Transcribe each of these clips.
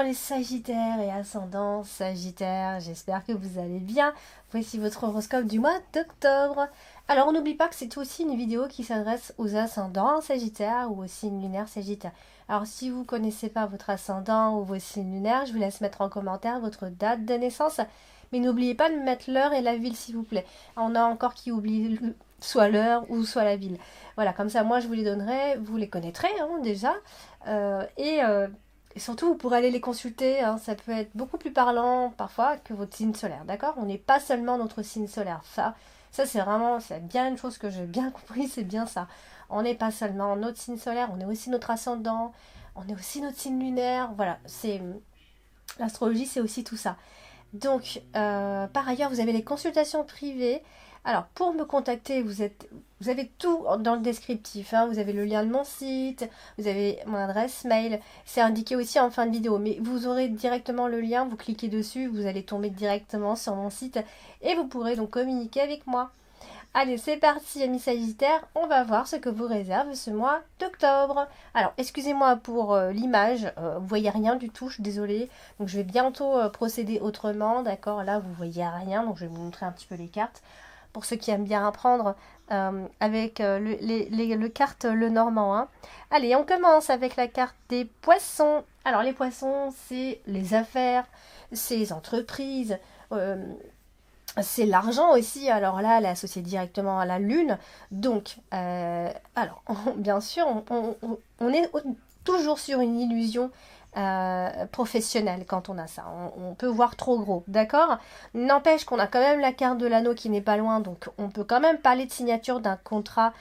les Sagittaires et ascendants Sagittaires, j'espère que vous allez bien. Voici votre horoscope du mois d'octobre. Alors on n'oublie pas que c'est aussi une vidéo qui s'adresse aux ascendants Sagittaires ou aux signes lunaires Sagittaires. Alors si vous ne connaissez pas votre ascendant ou vos signes lunaires, je vous laisse mettre en commentaire votre date de naissance. Mais n'oubliez pas de mettre l'heure et la ville s'il vous plaît. On a encore qui oublie soit l'heure ou soit la ville. Voilà, comme ça moi je vous les donnerai, vous les connaîtrez déjà. Et surtout, vous pourrez aller les consulter, hein, ça peut être beaucoup plus parlant parfois que votre signe solaire, d'accord? On n'est pas seulement notre signe solaire, ça c'est vraiment, c'est bien une chose que j'ai bien compris, c'est bien ça. On n'est pas seulement notre signe solaire, on est aussi notre ascendant, on est aussi notre signe lunaire, voilà, l'astrologie c'est aussi tout ça. Donc, par ailleurs, vous avez les consultations privées. Alors, pour me contacter, vous avez tout dans le descriptif, hein. Vous avez le lien de mon site, vous avez mon adresse mail. C'est indiqué aussi en fin de vidéo. Mais vous aurez directement le lien, vous cliquez dessus, vous allez tomber directement sur mon site et vous pourrez donc communiquer avec moi. Allez, c'est parti, amis Sagittaires, on va voir ce que vous réserve ce mois d'octobre. Alors, excusez-moi pour l'image, vous voyez rien du tout, je suis désolée. Donc, je vais bientôt procéder autrement, d'accord? Là, vous voyez rien, donc je vais vous montrer un petit peu les cartes. Pour ceux qui aiment bien apprendre avec le carte Lenormand, hein. Allez, on commence avec la carte des poissons. Alors, les poissons, c'est les affaires, c'est les entreprises, c'est l'argent aussi, alors là, elle est associée directement à la lune. Donc, bien sûr, on est toujours sur une illusion professionnelle quand on a ça. On peut voir trop gros, d'accord? N'empêche qu'on a quand même la carte de l'anneau qui n'est pas loin, donc on peut quand même parler de signature d'un contrat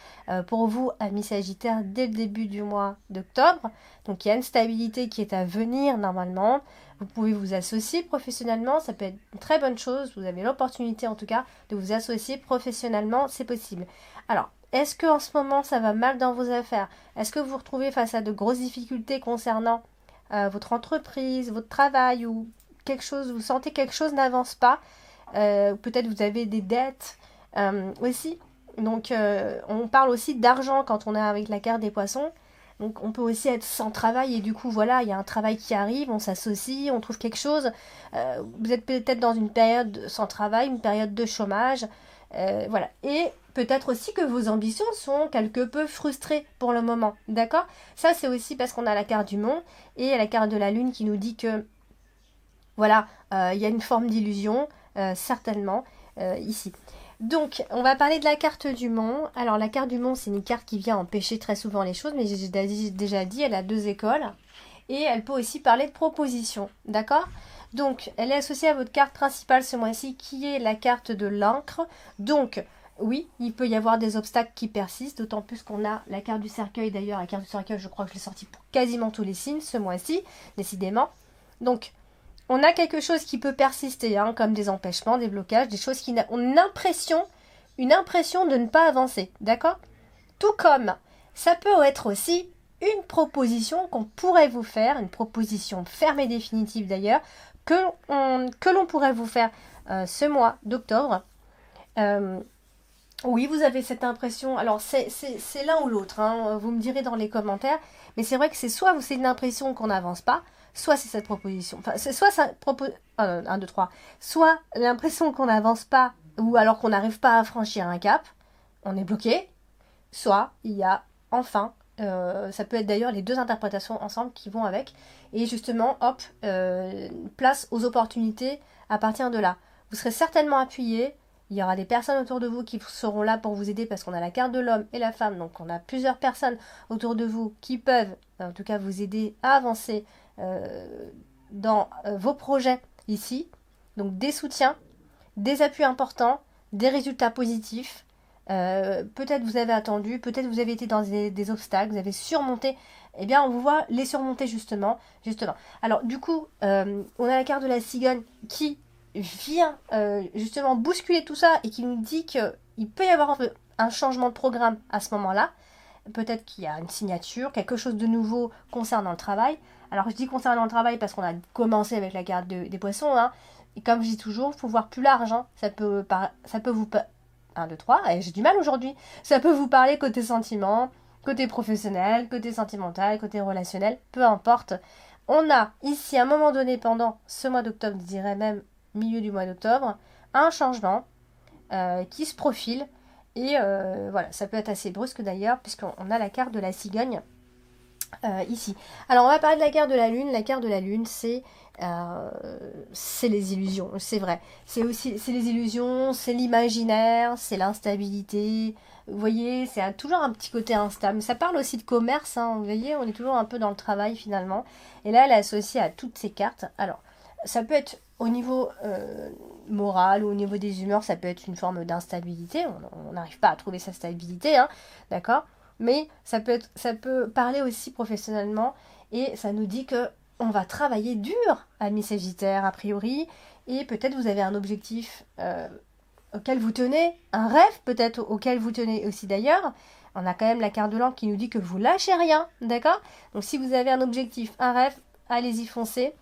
pour vous, amis Sagittaires, dès le début du mois d'octobre. Donc, il y a une stabilité qui est à venir normalement. Vous pouvez vous associer professionnellement, ça peut être une très bonne chose. Vous avez l'opportunité en tout cas de vous associer professionnellement, c'est possible. Alors, est-ce qu'en ce moment ça va mal dans vos affaires? Est-ce que vous vous retrouvez face à de grosses difficultés concernant votre entreprise, votre travail ou quelque chose, vous sentez quelque chose n'avance pas? Peut-être vous avez des dettes aussi. Donc, on parle aussi d'argent quand on est avec la carte des poissons. Donc on peut aussi être sans travail et du coup voilà, il y a un travail qui arrive, on s'associe, on trouve quelque chose. Vous êtes peut-être dans une période sans travail, une période de chômage. Voilà. Et peut-être aussi que vos ambitions sont quelque peu frustrées pour le moment. D'accord? Ça c'est aussi parce qu'on a la carte du monde et la carte de la lune qui nous dit que voilà, il y a une forme d'illusion, certainement, ici. Donc, on va parler de la carte du mont. Alors, la carte du mont, c'est une carte qui vient empêcher très souvent les choses, mais j'ai déjà dit, elle a deux écoles. Et elle peut aussi parler de proposition, d'accord? Donc, elle est associée à votre carte principale ce mois-ci, qui est la carte de l'encre. Donc, oui, il peut y avoir des obstacles qui persistent, d'autant plus qu'on a la carte du cercueil. D'ailleurs, la carte du cercueil, je crois que je l'ai sortie pour quasiment tous les signes ce mois-ci, décidément. Donc, on a quelque chose qui peut persister, hein, comme des empêchements, des blocages, des choses qui ont une impression de ne pas avancer, d'accord? Tout comme ça peut être aussi une proposition qu'on pourrait vous faire, une proposition ferme et définitive d'ailleurs, que l'on pourrait vous faire ce mois d'octobre. Oui, vous avez cette impression, alors c'est l'un ou l'autre, hein, vous me direz dans les commentaires, mais c'est vrai que c'est une impression qu'on n'avance pas, soit c'est cette proposition, enfin c'est soit ça propose 1, 2, 3, soit l'impression qu'on n'avance pas, ou alors qu'on n'arrive pas à franchir un cap, on est bloqué, soit il y a enfin, ça peut être d'ailleurs les deux interprétations ensemble qui vont avec, et justement, hop, place aux opportunités à partir de là. Vous serez certainement appuyé. Il y aura des personnes autour de vous qui seront là pour vous aider parce qu'on a la carte de l'homme et la femme. Donc on a plusieurs personnes autour de vous qui peuvent en tout cas vous aider à avancer dans vos projets ici. Donc des soutiens, des appuis importants, des résultats positifs. Peut-être vous avez attendu, peut-être vous avez été dans des obstacles, vous avez surmonté. Eh bien on vous voit les surmonter justement. Alors du coup, on a la carte de la cigogne qui vient justement bousculer tout ça et qui nous dit qu'il peut y avoir un changement de programme à ce moment-là. Peut-être qu'il y a une signature, quelque chose de nouveau concernant le travail. Alors je dis concernant le travail parce qu'on a commencé avec la carte des poissons, hein. Et comme je dis toujours, il faut voir plus large, hein. Ça peut vous... 1, 2, 3, et j'ai du mal aujourd'hui. Ça peut vous parler côté sentiment, côté professionnel, côté sentimental, côté relationnel, peu importe. On a ici, à un moment donné, pendant ce mois d'octobre, je dirais même milieu du mois d'octobre, un changement qui se profile. Et voilà, ça peut être assez brusque d'ailleurs, puisqu'on a la carte de la cigogne ici. Alors, on va parler de la carte de la Lune. La carte de la Lune, c'est les illusions, c'est vrai. C'est les illusions, c'est l'imaginaire, c'est l'instabilité. Vous voyez, c'est toujours un petit côté instable. Ça parle aussi de commerce, hein, vous voyez, on est toujours un peu dans le travail finalement. Et là, elle est associée à toutes ces cartes. Alors, ça peut être au niveau moral ou au niveau des humeurs, ça peut être une forme d'instabilité. On n'arrive pas à trouver sa stabilité, hein, d'accord? Mais ça peut parler aussi professionnellement et ça nous dit que on va travailler dur, amis Sagittaire, a priori, et peut-être vous avez un objectif auquel vous tenez, un rêve peut-être auquel vous tenez aussi d'ailleurs. On a quand même la carte de l'an qui nous dit que vous lâchez rien, d'accord? Donc si vous avez un objectif, un rêve, allez-y foncez.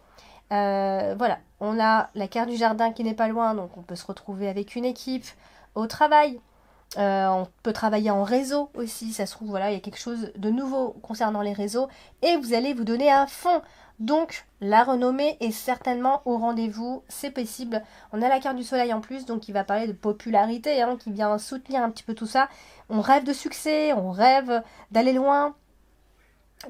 Voilà, on a la carte du jardin qui n'est pas loin, donc on peut se retrouver avec une équipe au travail. On peut travailler en réseau aussi, ça se trouve, voilà, il y a quelque chose de nouveau concernant les réseaux et vous allez vous donner à fond. Donc, la renommée est certainement au rendez-vous, c'est possible. On a la carte du soleil en plus, donc qui va parler de popularité, hein, qui vient soutenir un petit peu tout ça. On rêve de succès, on rêve d'aller loin.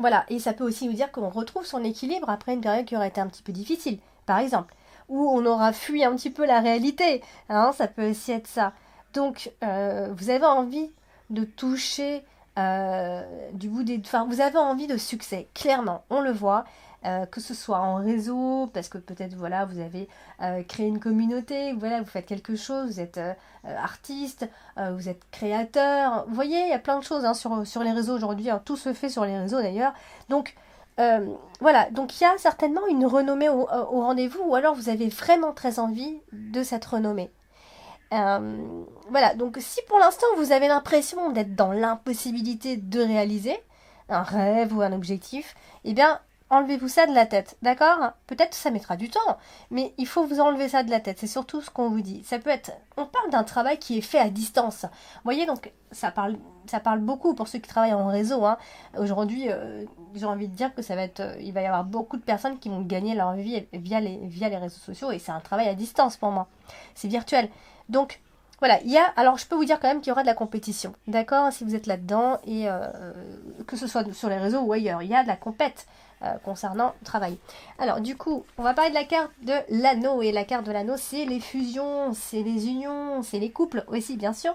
Voilà, et ça peut aussi nous dire qu'on retrouve son équilibre après une période qui aurait été un petit peu difficile, par exemple. Ou on aura fui un petit peu la réalité, hein, ça peut aussi être ça. Donc, vous avez envie de toucher du bout des... Enfin, vous avez envie de succès, clairement, on le voit. Que ce soit en réseau, parce que peut-être voilà, vous avez créé une communauté, voilà, vous faites quelque chose, vous êtes artiste, vous êtes créateur. Vous voyez, il y a plein de choses hein, sur les réseaux aujourd'hui, hein, tout se fait sur les réseaux d'ailleurs. Donc voilà, donc il y a certainement une renommée au rendez-vous, ou alors vous avez vraiment très envie de cette renommée. Voilà, donc si pour l'instant vous avez l'impression d'être dans l'impossibilité de réaliser un rêve ou un objectif, eh bien enlevez-vous ça de la tête, d'accord? Peut-être que ça mettra du temps, mais il faut vous enlever ça de la tête, c'est surtout ce qu'on vous dit. Ça peut être, on parle d'un travail qui est fait à distance. Vous voyez, donc ça parle beaucoup pour ceux qui travaillent en réseau. Hein. Aujourd'hui, j'ai envie de dire que ça va être, il va y avoir beaucoup de personnes qui vont gagner leur vie via les réseaux sociaux et c'est un travail à distance pour moi. C'est virtuel. Donc, voilà, alors je peux vous dire quand même qu'il y aura de la compétition, d'accord, si vous êtes là-dedans, et que ce soit sur les réseaux ou ailleurs, il y a de la compète concernant le travail. Alors du coup, on va parler de la carte de l'anneau, et la carte de l'anneau, c'est les fusions, c'est les unions, c'est les couples aussi, bien sûr,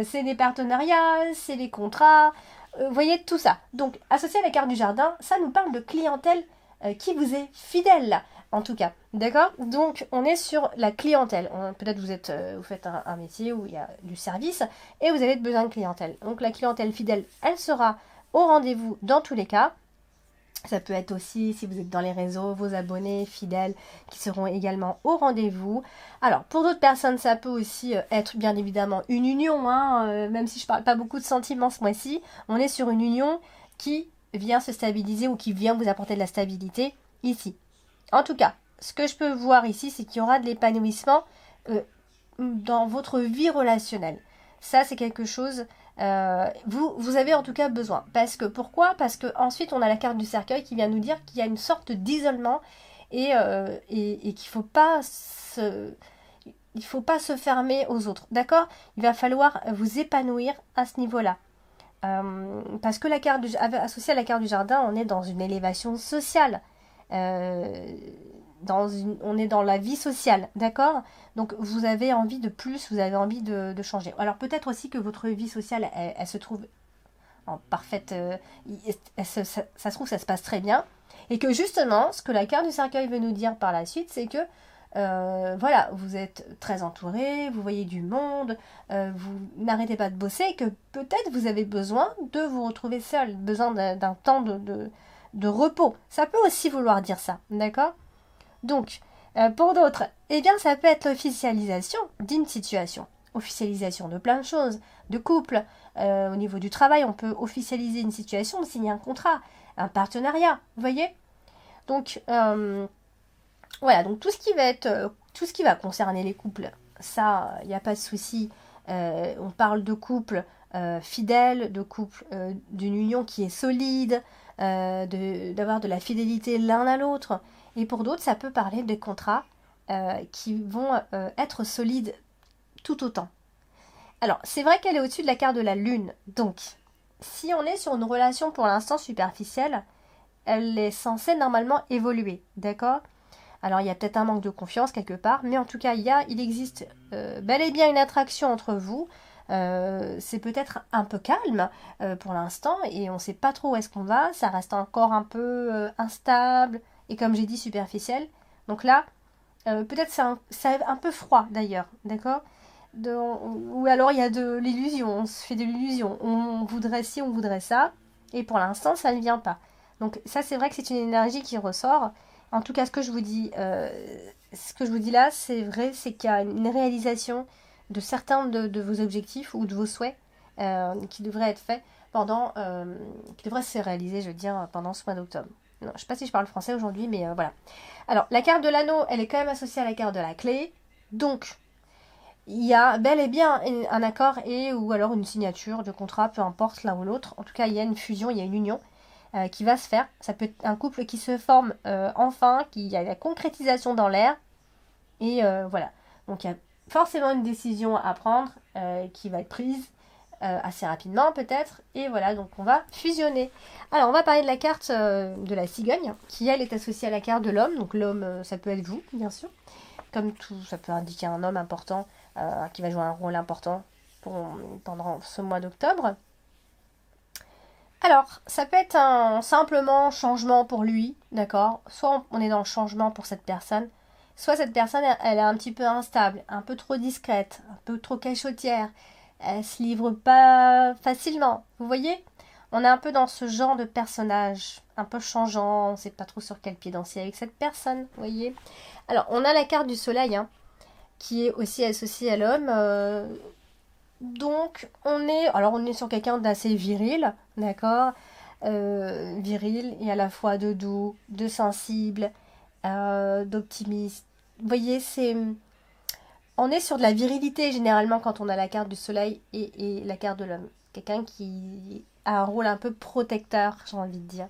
c'est les partenariats, c'est les contrats, vous voyez, tout ça. Donc, associé à la carte du jardin, ça nous parle de clientèle qui vous est fidèle, en tout cas. D'accord? Donc, on est sur la clientèle. Peut-être vous faites un métier où il y a du service et vous avez besoin de clientèle. Donc, la clientèle fidèle, elle sera au rendez-vous dans tous les cas. Ça peut être aussi, si vous êtes dans les réseaux, vos abonnés fidèles qui seront également au rendez-vous. Alors, pour d'autres personnes, ça peut aussi être bien évidemment une union, hein, même si je ne parle pas beaucoup de sentiments ce mois-ci. On est sur une union qui vient se stabiliser ou qui vient vous apporter de la stabilité ici. En tout cas, ce que je peux voir ici, c'est qu'il y aura de l'épanouissement dans votre vie relationnelle. Ça, c'est quelque chose vous avez en tout cas besoin. Pourquoi? Parce que ensuite on a la carte du cercueil qui vient nous dire qu'il y a une sorte d'isolement et il faut pas se fermer aux autres. D'accord? Il va falloir vous épanouir à ce niveau-là. Parce que associée à la carte du jardin, on est dans une élévation sociale. On est dans la vie sociale, d'accord? Donc vous avez envie de plus, vous avez envie de changer. Alors peut-être aussi que votre vie sociale, elle se trouve en parfaite... ça se trouve, ça se passe très bien. Et que justement, ce que la carte du cercueil veut nous dire par la suite, c'est que voilà, vous êtes très entouré, vous voyez du monde, vous n'arrêtez pas de bosser, et que peut-être vous avez besoin de vous retrouver seul, besoin d'un temps de repos. Ça peut aussi vouloir dire ça, d'accord? Donc, pour d'autres, eh bien, ça peut être l'officialisation d'une situation. Officialisation de plein de choses, de couple. Au niveau du travail, on peut officialiser une situation, signer un contrat, un partenariat, vous voyez? Donc, voilà, donc tout ce qui va concerner les couples, ça, il n'y a pas de souci. On parle de couple fidèle, de couple d'une union qui est solide, d'avoir de la fidélité l'un à l'autre. Et pour d'autres, ça peut parler de contrats qui vont être solides tout autant. Alors, c'est vrai qu'elle est au-dessus de la carte de la lune. Donc, si on est sur une relation pour l'instant superficielle, elle est censée normalement évoluer, d'accord? Alors, il y a peut-être un manque de confiance quelque part, mais en tout cas, il existe bel et bien une attraction entre vous. C'est peut-être un peu calme pour l'instant et on ne sait pas trop où est-ce qu'on va. Ça reste encore un peu instable et comme j'ai dit, superficiel. Donc là, peut-être c'est un peu froid d'ailleurs, d'accord? Ou alors il y a de l'illusion, on se fait de l'illusion. On voudrait ci, on voudrait ça, et pour l'instant ça ne vient pas. Donc ça c'est vrai que c'est une énergie qui ressort. En tout cas ce que je vous dis là, c'est vrai, c'est qu'il y a une réalisation de certains de vos objectifs ou de vos souhaits qui devraient être faits qui devraient se réaliser, je veux dire, pendant ce mois d'octobre. Non, je ne sais pas si je parle français aujourd'hui, mais voilà. Alors, la carte de l'anneau, elle est quand même associée à la carte de la clé. Donc, il y a bel et bien un accord ou alors une signature de contrat, peu importe l'un ou l'autre. En tout cas, il y a une fusion, il y a une union qui va se faire. Ça peut être un couple qui se forme enfin, qui y a la concrétisation dans l'air. Et voilà. Donc, il y a forcément une décision à prendre qui va être prise assez rapidement peut-être. Et voilà, donc on va fusionner. Alors, on va parler de la carte de la cigogne, qui elle est associée à la carte de l'homme. Donc, l'homme, ça peut être vous, bien sûr. Comme tout, ça peut indiquer un homme important qui va jouer un rôle important pendant ce mois d'octobre. Alors, ça peut être un simplement changement pour lui, d'accord? Soit on est dans le changement pour cette personne, soit cette personne, elle est un petit peu instable, un peu trop discrète, un peu trop cachotière. Elle se livre pas facilement, vous voyez? On est un peu dans ce genre de personnage, un peu changeant, on ne sait pas trop sur quel pied danser avec cette personne, vous voyez? Alors, on a la carte du soleil, hein, qui est aussi associée à l'homme. Donc, on est sur quelqu'un d'assez viril, d'accord? Viril et à la fois de doux, de sensible, d'optimiste. Vous voyez, on est sur de la virilité généralement quand on a la carte du soleil et la carte de l'homme. Quelqu'un qui a un rôle un peu protecteur, j'ai envie de dire.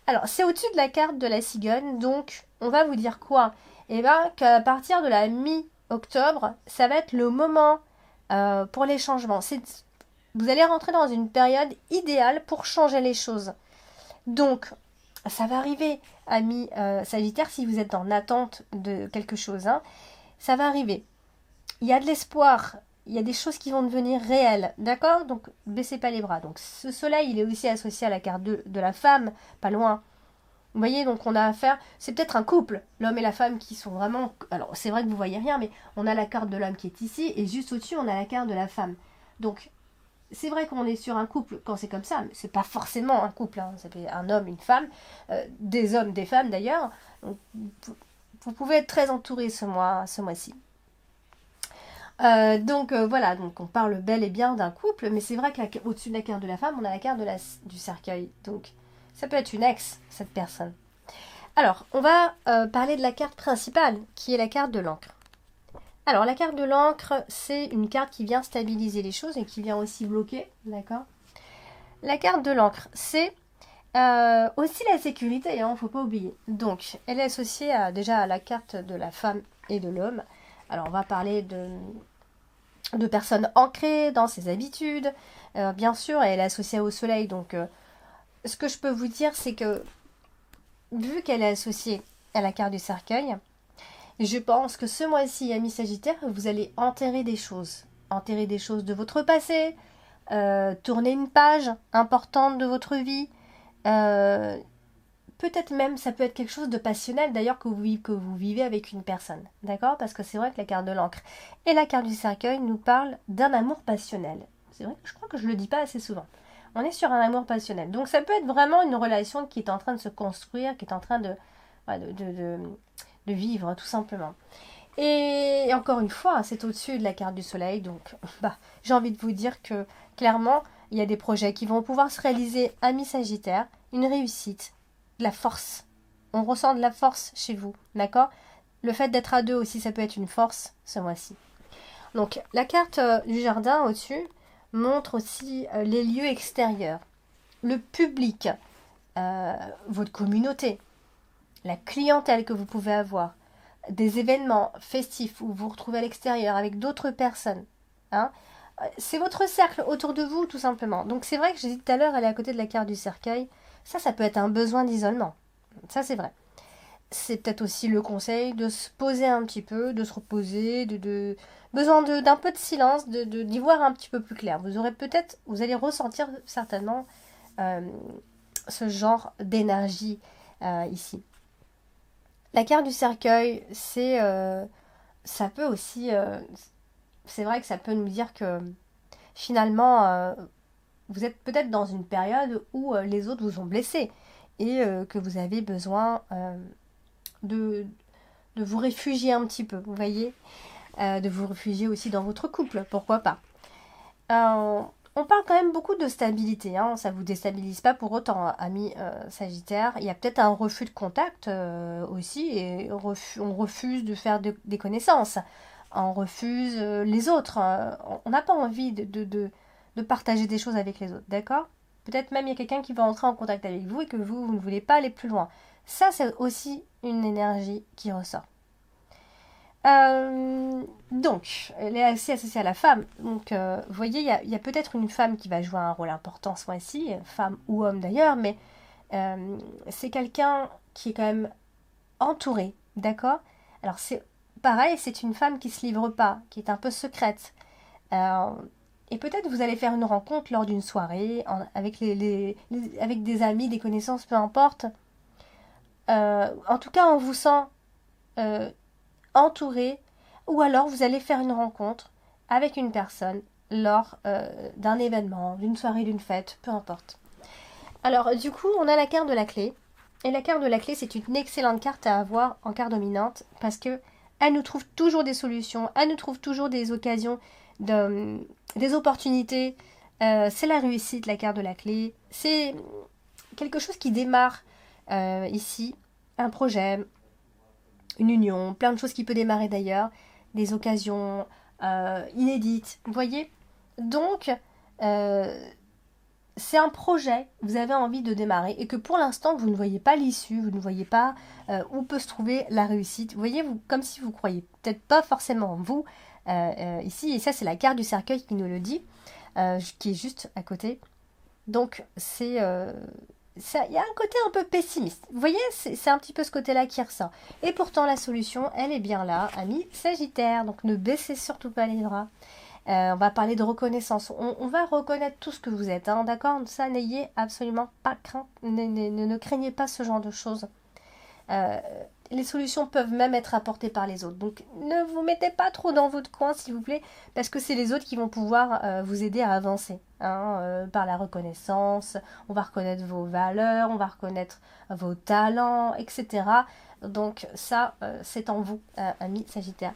Alors, c'est au-dessus de la carte de la cigogne, donc on va vous dire quoi? Eh bien, qu'à partir de la mi-octobre, ça va être le moment pour les changements. Vous allez rentrer dans une période idéale pour changer les choses. Donc, ça va arriver, amis Sagittaire, si vous êtes en attente de quelque chose. Hein, ça va arriver. Il y a de l'espoir. Il y a des choses qui vont devenir réelles. D'accord? Donc, baissez pas les bras. Donc, ce soleil, il est aussi associé à la carte de la femme, pas loin. Vous voyez, donc on a affaire, c'est peut-être un couple, l'homme et la femme qui sont vraiment... Alors c'est vrai que vous voyez rien, mais on a la carte de l'homme qui est ici, et juste au-dessus on a la carte de la femme. Donc c'est vrai qu'on est sur un couple quand c'est comme ça, mais c'est pas forcément un couple, hein. Ça peut être un homme, une femme, des hommes, des femmes d'ailleurs. Donc, vous pouvez être très entouré ce mois-ci. Voilà, donc on parle bel et bien d'un couple, mais c'est vrai qu'au-dessus de la carte de la femme, on a la carte du cercueil. Donc ça peut être une ex, cette personne. Alors, on va parler de la carte principale, qui est la carte de l'encre. Alors, la carte de l'encre, c'est une carte qui vient stabiliser les choses et qui vient aussi bloquer, d'accord? La carte de l'encre, c'est aussi la sécurité, il ne faut pas oublier. Donc, elle est associée déjà à la carte de la femme et de l'homme. Alors, on va parler de personnes ancrées dans ses habitudes. Bien sûr, elle est associée au soleil, donc... ce que je peux vous dire, c'est que vu qu'elle est associée à la carte du cercueil, je pense que ce mois-ci, amis Sagittaire, vous allez enterrer des choses. Enterrer des choses de votre passé, tourner une page importante de votre vie. Peut-être même, ça peut être quelque chose de passionnel d'ailleurs que vous vivez avec une personne. D'accord? Parce que c'est vrai que la carte de l'encre et la carte du cercueil nous parlent d'un amour passionnel. C'est vrai que je crois que je ne le dis pas assez souvent. On est sur un amour passionnel. Donc ça peut être vraiment une relation qui est en train de se construire, qui est en train de vivre, tout simplement. Et encore une fois, c'est au-dessus de la carte du soleil. Donc j'ai envie de vous dire que clairement, il y a des projets qui vont pouvoir se réaliser, amis Sagittaire, une réussite, de la force. On ressent de la force chez vous, d'accord? Le fait d'être à deux aussi, ça peut être une force ce mois-ci. Donc la carte du jardin au-dessus montre aussi les lieux extérieurs, le public, votre communauté, la clientèle que vous pouvez avoir, des événements festifs où vous vous retrouvez à l'extérieur avec d'autres personnes. Hein. C'est votre cercle autour de vous, tout simplement. Donc c'est vrai que j'ai dit tout à l'heure, elle est à côté de la carte du cercueil. Ça peut être un besoin d'isolement. Ça, c'est vrai. C'est peut-être aussi le conseil de se poser un petit peu, de se reposer, besoin d'un peu de silence, d'y voir un petit peu plus clair. Vous allez ressentir certainement euh, ce genre d'énergie ici. La carte du cercueil, ça peut aussi, c'est vrai que ça peut nous dire que finalement, vous êtes peut-être dans une période où les autres vous ont blessé et que vous avez besoin de, de vous réfugier un petit peu, vous voyez, de vous réfugier aussi dans votre couple, pourquoi pas. Euh, on parle quand même beaucoup de stabilité, hein, ça ne vous déstabilise pas pour autant, ami Sagittaire. Il y a peut-être un refus de contact aussi, et on refuse de faire des connaissances, on refuse les autres, on n'a pas envie de partager des choses avec les autres, d'accord. Peut-être même il y a quelqu'un qui va entrer en contact avec vous et que vous ne voulez pas aller plus loin. Ça, c'est aussi une énergie qui ressort. Donc, elle est assez associée à la femme. Donc, vous voyez, il y a peut-être une femme qui va jouer un rôle important ce mois-ci, femme ou homme d'ailleurs, mais c'est quelqu'un qui est quand même entouré, d'accord. Alors, c'est pareil, c'est une femme qui se livre pas, qui est un peu secrète. Euh, et peut-être vous allez faire une rencontre lors d'une soirée, avec, avec des amis, des connaissances, peu importe. En tout cas, on vous sent euh, entouré, ou alors vous allez faire une rencontre avec une personne lors d'un événement, d'une soirée, d'une fête, peu importe. Alors du coup, on a la carte de la clé. Et la carte de la clé, c'est une excellente carte à avoir en carte dominante parce que elle nous trouve toujours des solutions, elle nous trouve toujours des occasions, des opportunités. C'est la réussite, la carte de la clé. C'est quelque chose qui démarre ici, un projet, une union, plein de choses qui peuvent démarrer d'ailleurs, des occasions inédites, vous voyez. Donc, euh, c'est un projet que vous avez envie de démarrer et que pour l'instant, vous ne voyez pas l'issue, vous ne voyez pas où peut se trouver la réussite. Vous voyez, comme si vous croyez peut-être pas forcément en vous ici, et ça, c'est la carte du cercueil qui nous le dit, qui est juste à côté. Donc, il y a un côté un peu pessimiste. Vous voyez, c'est un petit peu ce côté-là qui ressort. Et pourtant, la solution, elle est bien là, ami Sagittaire. Donc, ne baissez surtout pas les bras. On va parler de reconnaissance. On va reconnaître tout ce que vous êtes, hein, d'accord. Ça, n'ayez absolument pas crainte. Ne craignez pas ce genre de choses. Euh, les solutions peuvent même être apportées par les autres. Donc ne vous mettez pas trop dans votre coin, s'il vous plaît, parce que c'est les autres qui vont pouvoir vous aider à avancer. Hein, par la reconnaissance, on va reconnaître vos valeurs, on va reconnaître vos talents, etc. Donc ça, c'est en vous, ami Sagittaire.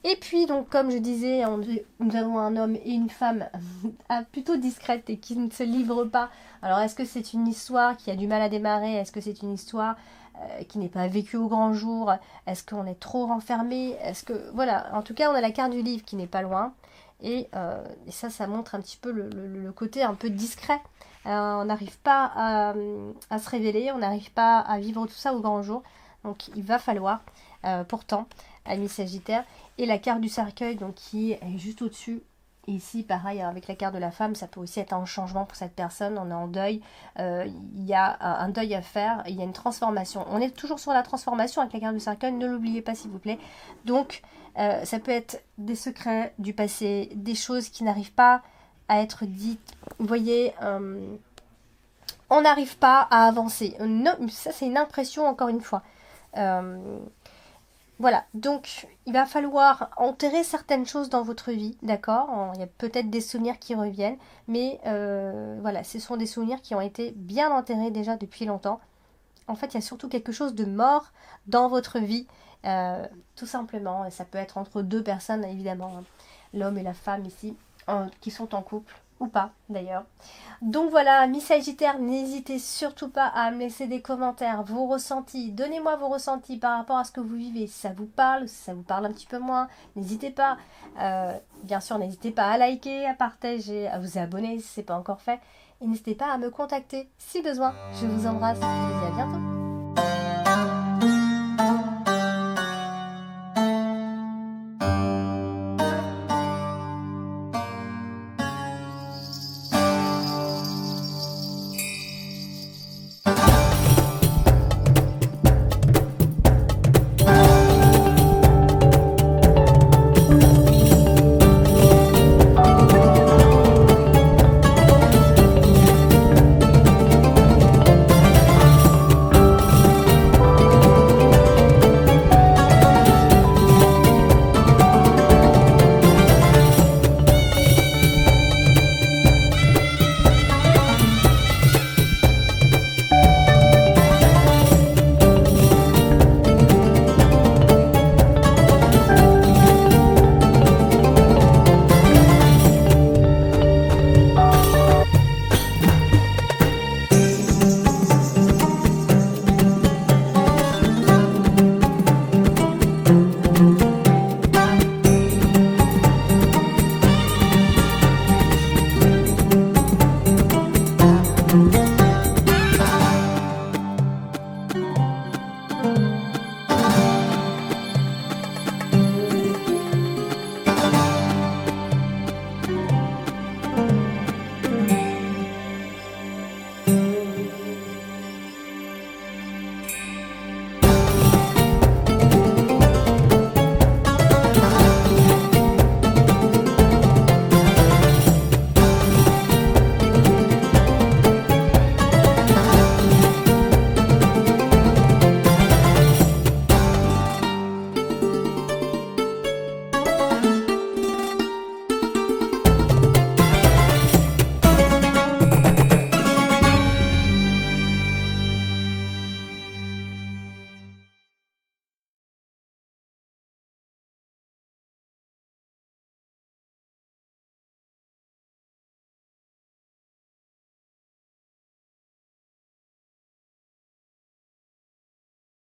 Et puis, donc, comme je disais, nous avons un homme et une femme plutôt discrètes et qui ne se livrent pas. Alors, est-ce que c'est une histoire qui a du mal à démarrer? Est-ce que c'est une histoire qui n'est pas vécue au grand jour? Est-ce qu'on est trop renfermé? Est-ce que... Voilà, en tout cas, on a la carte du livre qui n'est pas loin. Et ça montre un petit peu le côté un peu discret. On n'arrive pas à se révéler, on n'arrive pas à vivre tout ça au grand jour. Donc, il va falloir, pourtant, ami Sagittaire. Et la carte du cercueil, donc qui est juste au-dessus. Et ici, pareil, avec la carte de la femme, ça peut aussi être un changement pour cette personne. On est en deuil. Il y a un deuil à faire. Il y a une transformation. On est toujours sur la transformation avec la carte du cercueil. Ne l'oubliez pas, s'il vous plaît. Donc, ça peut être des secrets du passé, des choses qui n'arrivent pas à être dites. Vous voyez, on n'arrive pas à avancer. Non, ça, c'est une impression, encore une fois. Voilà, donc il va falloir enterrer certaines choses dans votre vie, d'accord. Il y a peut-être des souvenirs qui reviennent, mais voilà, ce sont des souvenirs qui ont été bien enterrés déjà depuis longtemps. En fait, il y a surtout quelque chose de mort dans votre vie, tout simplement. Et ça peut être entre deux personnes, évidemment, hein, l'homme et la femme ici, qui sont en couple. ou pas d'ailleurs. Donc voilà, Miss Sagittaire, n'hésitez surtout pas à me laisser des commentaires, vos ressentis. Donnez-moi vos ressentis par rapport à ce que vous vivez. Si ça vous parle, si ça vous parle un petit peu moins, n'hésitez pas. Bien sûr, n'hésitez pas à liker, à partager, à vous abonner si ce n'est pas encore fait. Et n'hésitez pas à me contacter si besoin. Je vous embrasse et je vous dis à bientôt.